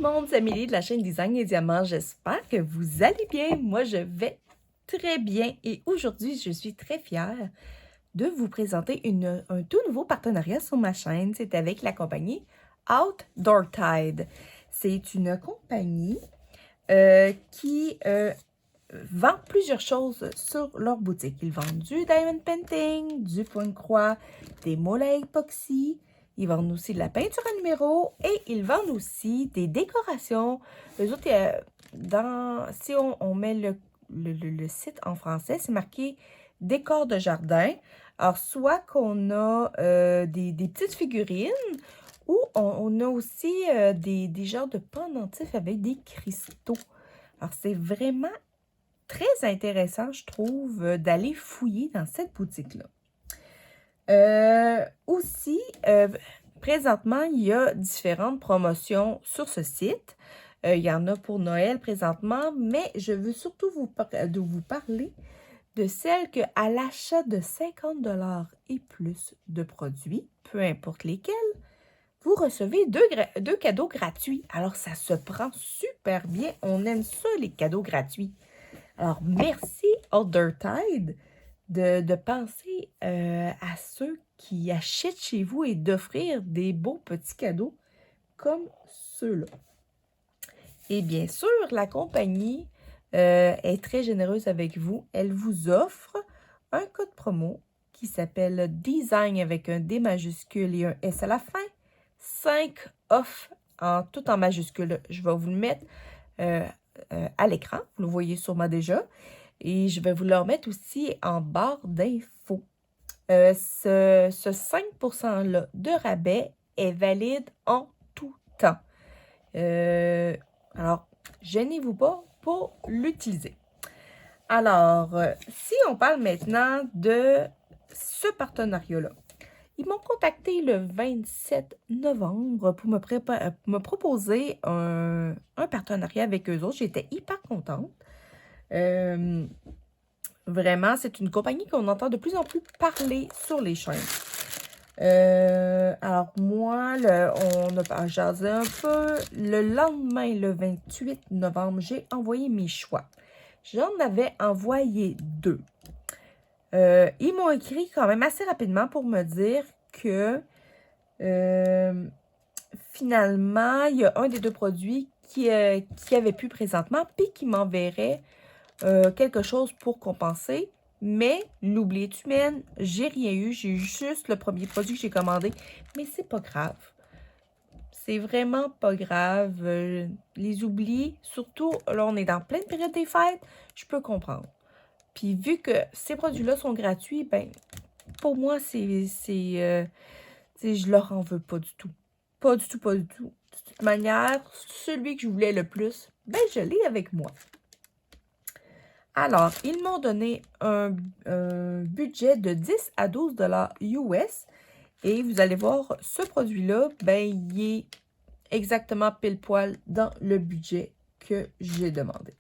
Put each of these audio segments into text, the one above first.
monde, c'est Amélie de la chaîne Design et Diamants. J'espère que vous allez bien. Moi, je vais très bien et aujourd'hui, je suis très fière de vous présenter un tout nouveau partenariat sur ma chaîne. C'est avec la compagnie Outdoor Tide. C'est une compagnie qui vend plusieurs choses sur leur boutique. Ils vendent du diamond painting, du point de croix, des moules à époxy. Ils vendent aussi de la peinture à numéro et ils vendent aussi des décorations. Eux autres, si on met le site en français, c'est marqué décor de jardin. Alors, soit qu'on a des petites figurines ou on a aussi des genres de pendentifs avec des cristaux. Alors, c'est vraiment très intéressant, je trouve, d'aller fouiller dans cette boutique-là. Aussi, présentement, il y a différentes promotions sur ce site. Il y en a pour Noël présentement, mais je veux surtout vous parler de celle qu'à l'achat de 50 $ et plus de produits, peu importe lesquels, vous recevez deux cadeaux gratuits. Alors, ça se prend super bien. On aime ça, les cadeaux gratuits. Alors, merci Outdoor Tide de penser à ceux qui achètent chez vous et d'offrir des beaux petits cadeaux comme ceux-là. Et bien sûr, la compagnie est très généreuse avec vous. Elle vous offre un code promo qui s'appelle Design avec un D majuscule et un S à la fin. 5 off tout en majuscule. Je vais vous le mettre à l'écran. Vous le voyez sûrement déjà. Et je vais vous le remettre aussi en barre d'infos. Ce 5% de rabais est valide en tout temps. Alors, gênez-vous pas pour l'utiliser. Alors, si on parle maintenant de ce partenariat-là, ils m'ont contacté le 27 novembre pour me proposer un partenariat avec eux autres. J'étais hyper contente. Vraiment, c'est une compagnie qu'on entend de plus en plus parler sur les chaînes. Alors moi, on a jasé un peu. Le lendemain, le 28 novembre, j'ai envoyé mes choix. J'en avais envoyé 2. Ils m'ont écrit quand même assez rapidement pour me dire que finalement, il y a un des 2 produits qui avait plus présentement, puis qui m'enverrait quelque chose pour compenser. Mais l'oubli est humaine, j'ai rien eu. J'ai eu juste le premier produit que j'ai commandé. Mais c'est pas grave. C'est vraiment pas grave. Les oublis, surtout, là, on est dans pleine période des fêtes, je peux comprendre. Puis vu que ces produits-là sont gratuits, ben, pour moi, je leur en veux pas du tout. Pas du tout, pas du tout. De toute manière, celui que je voulais le plus, ben, je l'ai avec moi. Alors, ils m'ont donné un budget de 10 à 12 $ US. Et vous allez voir, ce produit-là, ben, il est exactement pile poil dans le budget que j'ai demandé.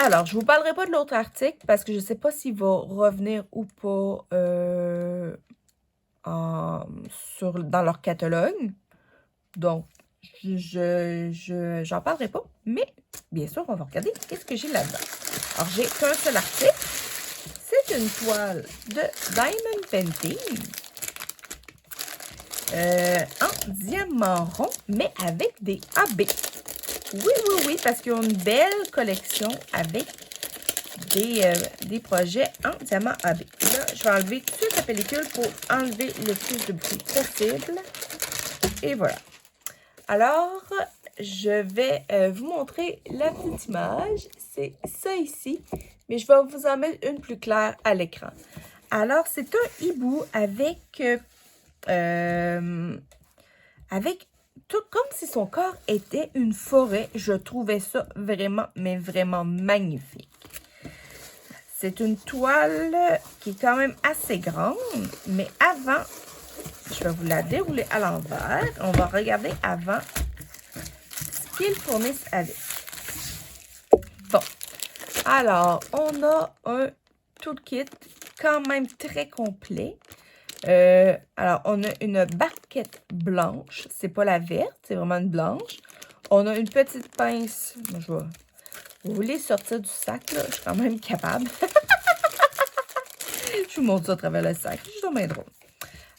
Alors, je ne vous parlerai pas de l'autre article parce que je ne sais pas s'il va revenir ou pas dans leur catalogue. Donc, j'en parlerai pas. Mais, bien sûr, on va regarder qu'est-ce que j'ai là-dedans. Alors, j'ai qu'un seul article. C'est une toile de Diamond Painting en diamant rond, mais avec des AB. Oui, parce qu'ils ont une belle collection avec des projets en diamant AB. Là, je vais enlever toute la pellicule pour enlever le plus de bruit possible. Et voilà. Alors, je vais vous montrer la petite image. C'est ça ici, mais je vais vous en mettre une plus claire à l'écran. Alors, c'est un hibou avec tout comme si son corps était une forêt. Je trouvais ça vraiment, mais vraiment magnifique. C'est une toile qui est quand même assez grande, mais avant, je vais vous la dérouler à l'envers. On va regarder avant ce qu'ils fournissent avec. Bon, alors, on a un toolkit quand même très complet. Alors, on a une barquette blanche. C'est pas la verte, c'est vraiment une blanche. On a une petite pince. Moi, je vais... Vous voulez sortir du sac, là? Je suis quand même capable. Je vous montre ça à travers le sac. Je trouve bien drôle.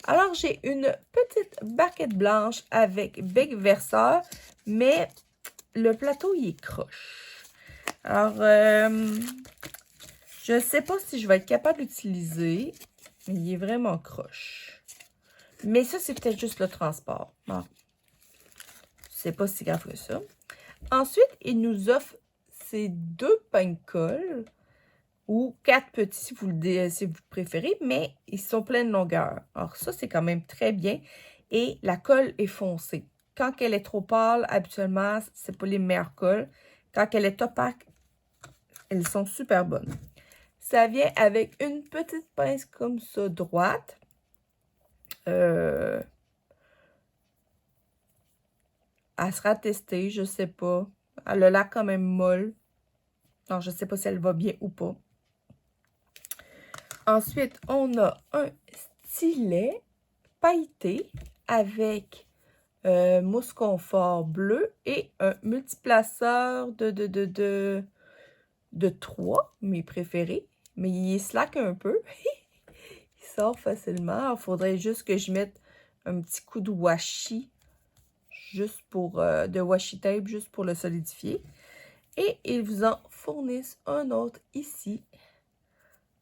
Alors, j'ai une petite barquette blanche avec bec verseur, mais le plateau, il est croche. Alors, je ne sais pas si je vais être capable d'utiliser, mais il est vraiment croche. Mais ça, c'est peut-être juste le transport. Bon. C'est pas si grave que ça. Ensuite, il nous offre ces 2 pains de colle, ou 4 petits si vous préférez, mais ils sont pleins de longueur. Alors ça, c'est quand même très bien. Et la colle est foncée. Quand elle est trop pâle, habituellement, c'est pas les meilleures colles. Quand elle est opaque, elles sont super bonnes. Ça vient avec une petite pince comme ça, droite. Elle sera testée, je sais pas. Elle a l'air quand même molle. Alors, je sais pas si elle va bien ou pas. Ensuite, on a un stylet pailleté avec mousse confort bleu et un multiplaceur de 3, mes préférés. Mais il est slack un peu. Il sort facilement. Il faudrait juste que je mette un petit coup de washi, juste pour de washi tape, juste pour le solidifier. Et ils vous en fournissent un autre ici.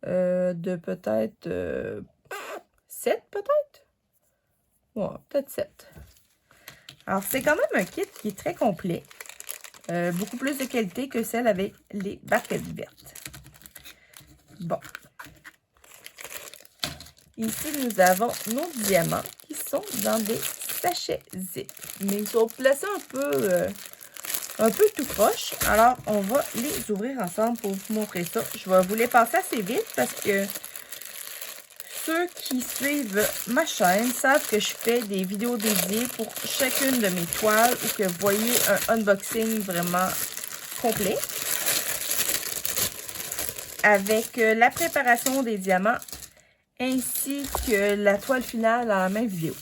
De peut-être 7 peut-être? Ouais, peut-être 7. Alors, c'est quand même un kit qui est très complet. Beaucoup plus de qualité que celle avec les barquettes vertes. Bon. Ici, nous avons nos diamants qui sont dans des sachets zip. Mais ils sont placés un peu tout croche. Alors, on va les ouvrir ensemble pour vous montrer ça. Je vais vous les passer assez vite parce que ceux qui suivent ma chaîne savent que je fais des vidéos dédiées pour chacune de mes toiles ou que vous voyez un unboxing vraiment complet avec la préparation des diamants ainsi que la toile finale dans la même vidéo.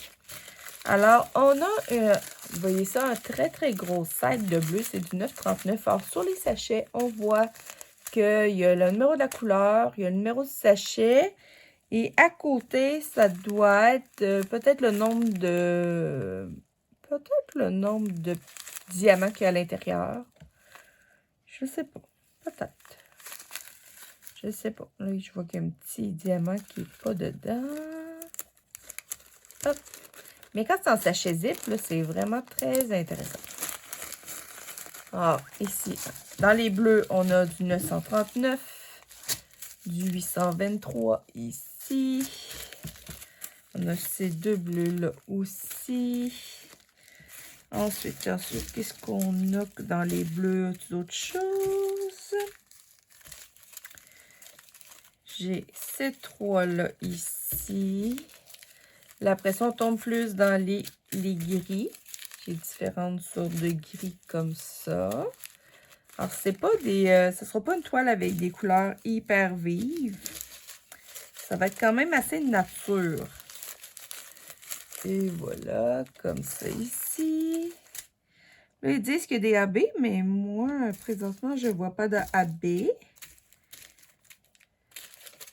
Alors, on a, vous voyez ça, un très gros sac de bleu, c'est du 9,39. Alors, sur les sachets, on voit qu'il y a le numéro de la couleur, il y a le numéro du sachet. Et à côté, ça doit être peut-être le nombre de... diamants qu'il y a à l'intérieur. Je sais pas. Peut-être. Je sais pas. Là, je vois qu'il y a un petit diamant qui n'est pas dedans. Hop. Mais quand c'est en sachet zip, là, c'est vraiment très intéressant. Alors, ici, dans les bleus, on a du 939, du 823 ici. On a ces 2 bleus-là aussi. Ensuite, qu'est-ce qu'on a dans les bleus? D'autres choses. J'ai ces 3-là ici. La pression tombe plus dans les gris. J'ai différentes sortes de gris comme ça. Alors, c'est pas des... ce sera pas une toile avec des couleurs hyper vives. Ça va être quand même assez nature. Et voilà, comme ça ici. Là, ils disent qu'il y a des AB, mais moi, présentement, je ne vois pas de AB.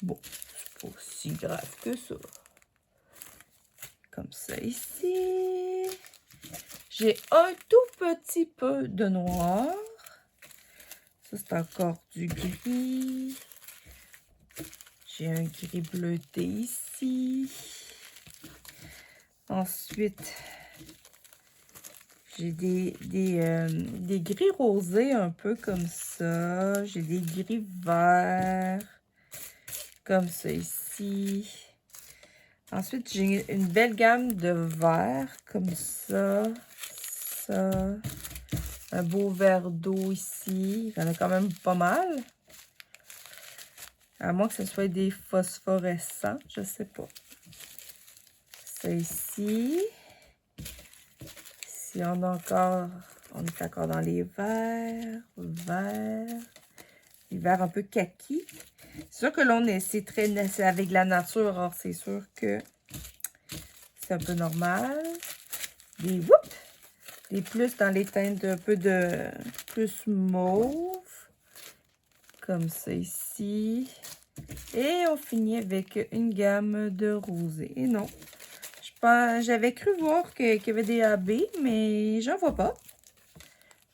Bon, c'est pas si grave que ça. Comme ça ici. J'ai un tout petit peu de noir. Ça, c'est encore du gris. J'ai un gris bleuté ici. Ensuite, j'ai des gris rosés un peu comme ça. J'ai des gris verts comme ça ici. Ensuite, j'ai une belle gamme de verts comme ça. Ça. Un beau vert d'eau ici. Il y en a quand même pas mal. À moins que ce soit des phosphorescents, je sais pas. Ça ici. Ici, on a encore, on est encore dans les verts, les verts un peu kaki. C'est sûr que là, c'est avec la nature, alors c'est sûr que c'est un peu normal. des plus dans les teintes un peu de plus mauve. Comme ça ici. Et on finit avec une gamme de rosé. Et non, j'avais cru voir qu'il y avait des AB, mais j'en vois pas.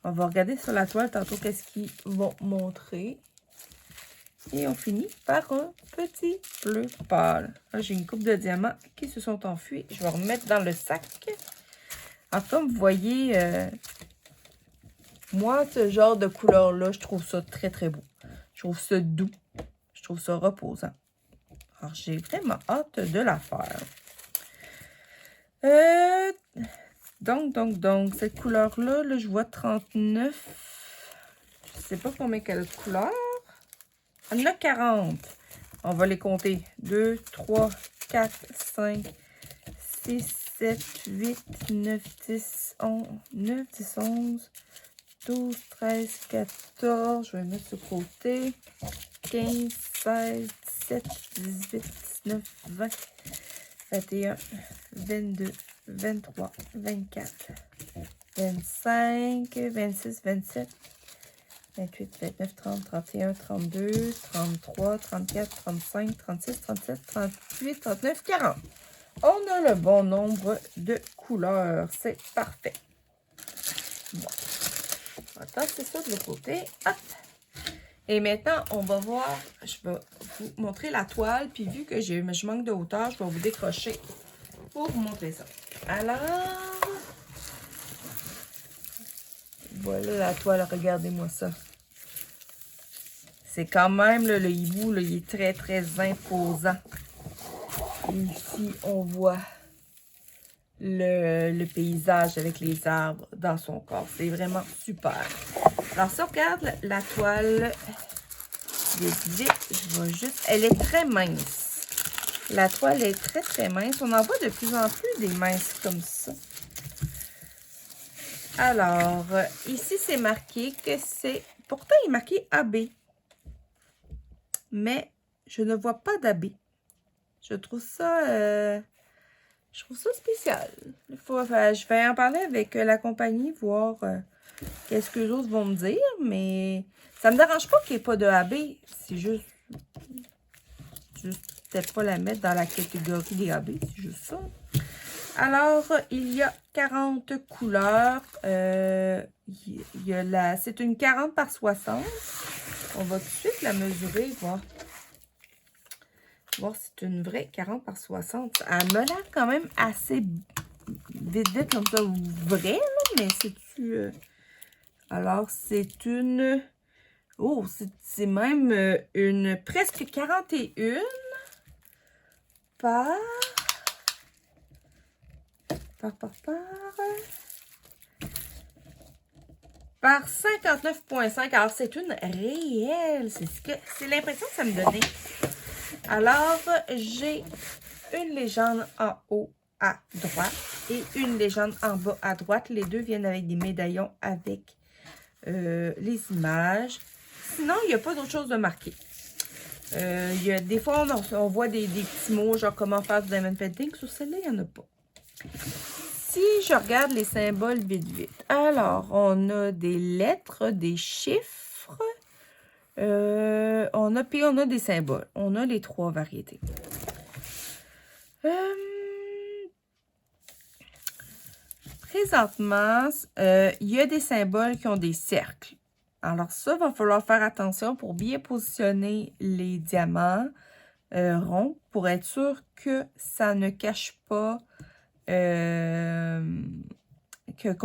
On va regarder sur la toile tantôt qu'est-ce qu'ils vont montrer. Et on finit par un petit bleu pâle. Là, j'ai une coupe de diamants qui se sont enfuis. Je vais remettre dans le sac. Alors, comme vous voyez, moi, ce genre de couleur-là, je trouve ça très, très beau. Je trouve ça doux. Je trouve ça reposant. Alors, j'ai vraiment hâte de la faire. Donc, cette couleur-là, là, je vois 39. Je sais pas combien qu'elle a de couleurs. Il y en a 40. On va les compter. 2, 3, 4, 5, 6, 7, 8, 9, 10, 11, 9, 10, 11, 12, 13, 14. Je vais mettre sur le côté. 15, 16, 17, 18, 19, 20, 21, 22, 23, 24, 25, 26, 27, 28, 29, 30, 31, 32, 33, 34, 35, 36, 37, 38, 39, 40. On a le bon nombre de couleurs. C'est parfait. Bon. On va tasser ça de l'autre côté. Hop. Et maintenant, on va voir. Je vais vous montrer la toile. Puis vu que je manque de hauteur, je vais vous décrocher pour vous montrer ça. Alors, voilà la toile. Regardez-moi ça. C'est quand même, là, le hibou, là, il est très, très imposant. Et ici, on voit le paysage avec les arbres dans son corps. C'est vraiment super. Alors, si on regarde la toile, vite, je vais juste... Elle est très mince. La toile est très, très mince. On en voit de plus en plus des minces comme ça. Alors, ici, c'est marqué que c'est... Pourtant, il est marqué AB. Mais je ne vois pas d'AB. Je trouve ça spécial. Je vais en parler avec la compagnie, voir qu'est-ce que les autres vont me dire. Mais ça me dérange pas qu'il n'y ait pas de AB. C'est juste peut-être pas la mettre dans la catégorie des AB. C'est juste ça. Alors, il y a 40 couleurs. C'est une 40 par 60. On va tout de suite la mesurer, voir si c'est une vraie 40 par 60. Elle me l'air quand même assez vite comme ça, vrai, là, mais c'est-tu... Alors, c'est une... Oh, c'est même une presque 41 par... Par 59,5. Alors, c'est une réelle. C'est l'impression que ça me donnait. Alors, j'ai une légende en haut à droite et une légende en bas à droite. Les deux viennent avec des médaillons avec les images. Sinon, il n'y a pas d'autre chose de marqué. Des fois, on voit des petits mots, genre comment faire du diamond painting. Sur celle-là, il n'y en a pas. Si je regarde les symboles vite. Alors, on a des lettres, des chiffres. On a des symboles. On a les 3 variétés. Présentement, il y a des symboles qui ont des cercles. Alors ça, il va falloir faire attention pour bien positionner les diamants ronds pour être sûr que ça ne cache pas, qu'on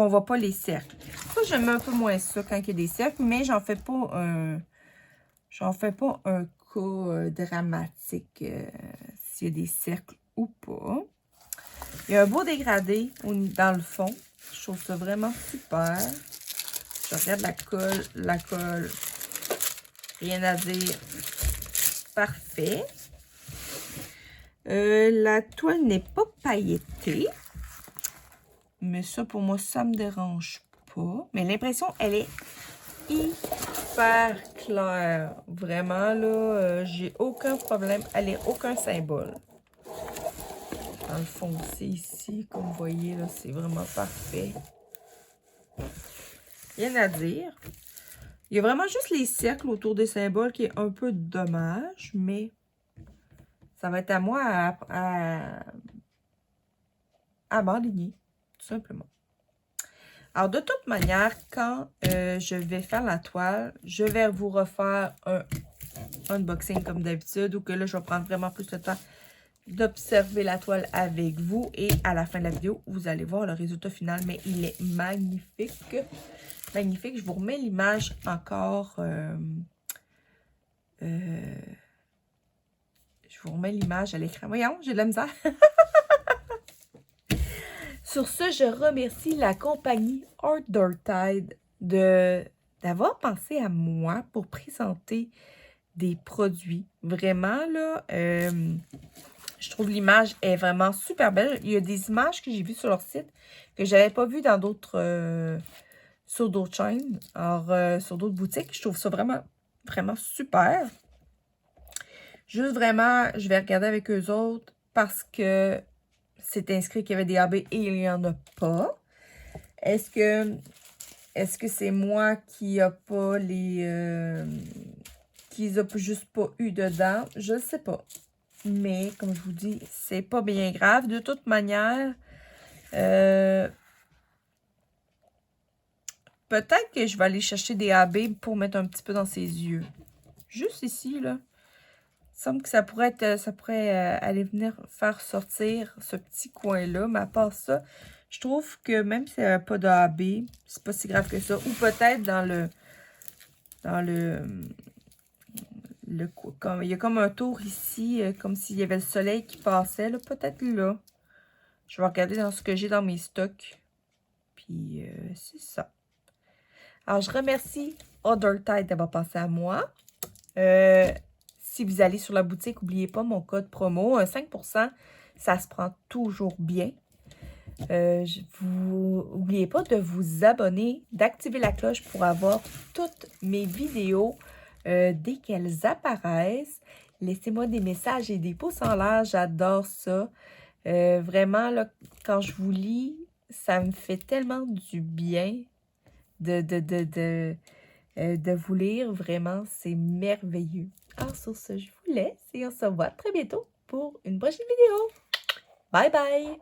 ne voit pas les cercles. Ça, j'aime un peu moins ça quand il y a des cercles, mais j'en fais pas un cas dramatique s'il y a des cercles ou pas. Il y a un beau dégradé dans le fond. Je trouve ça vraiment super. Je regarde la colle. Rien à dire. Parfait. La toile n'est pas pailletée. Mais ça, pour moi, ça me dérange pas. Mais l'impression, elle est hyper claire. Vraiment, là, j'ai aucun problème. Elle n'est aucun symbole. Dans le foncé ici, comme vous voyez, là, c'est vraiment parfait. Rien à dire. Il y a vraiment juste les cercles autour des symboles qui est un peu dommage, mais ça va être à moi à m'enligner, tout simplement. Alors, de toute manière, quand je vais faire la toile, je vais vous refaire un unboxing comme d'habitude, ou que là, je vais prendre vraiment plus le temps d'observer la toile avec vous. Et à la fin de la vidéo, vous allez voir le résultat final, mais il est magnifique. Magnifique. Je vous remets l'image encore. Je vous remets l'image à l'écran. Voyons, j'ai de la misère. Sur ce, je remercie la compagnie Outdoor Tide d'avoir pensé à moi pour présenter des produits. Vraiment, là, je trouve l'image est vraiment super belle. Il y a des images que j'ai vues sur leur site que je n'avais pas vues dans d'autres sur d'autres chaînes, alors sur d'autres boutiques. Je trouve ça vraiment, vraiment super. Juste vraiment, je vais regarder avec eux autres parce que c'est inscrit qu'il y avait des AB et il n'y en a pas. Est-ce que c'est moi qui a pas qui les a juste pas eu dedans? Je ne sais pas. Mais, comme je vous dis, c'est pas bien grave. De toute manière, peut-être que je vais aller chercher des AB pour mettre un petit peu dans ses yeux. Juste ici, là. Il semble que ça pourrait aller venir faire sortir ce petit coin-là. Mais à part ça, je trouve que même s'il n'y avait pas de AB, c'est pas si grave que ça. Ou peut-être comme, il y a comme un tour ici, comme s'il y avait le soleil qui passait, là, peut-être là. Je vais regarder dans ce que j'ai dans mes stocks. Puis, c'est ça. Alors, je remercie Other Tide d'avoir pensé à moi. Si vous allez sur la boutique, n'oubliez pas mon code promo. 5%, ça se prend toujours bien. N'oubliez pas de vous abonner, d'activer la cloche pour avoir toutes mes vidéos dès qu'elles apparaissent. Laissez-moi des messages et des pouces en l'air, j'adore ça. Vraiment, là, quand je vous lis, ça me fait tellement du bien de vous lire. Vraiment, c'est merveilleux. Alors, sur ce, je vous laisse et on se voit très bientôt pour une prochaine vidéo. Bye bye!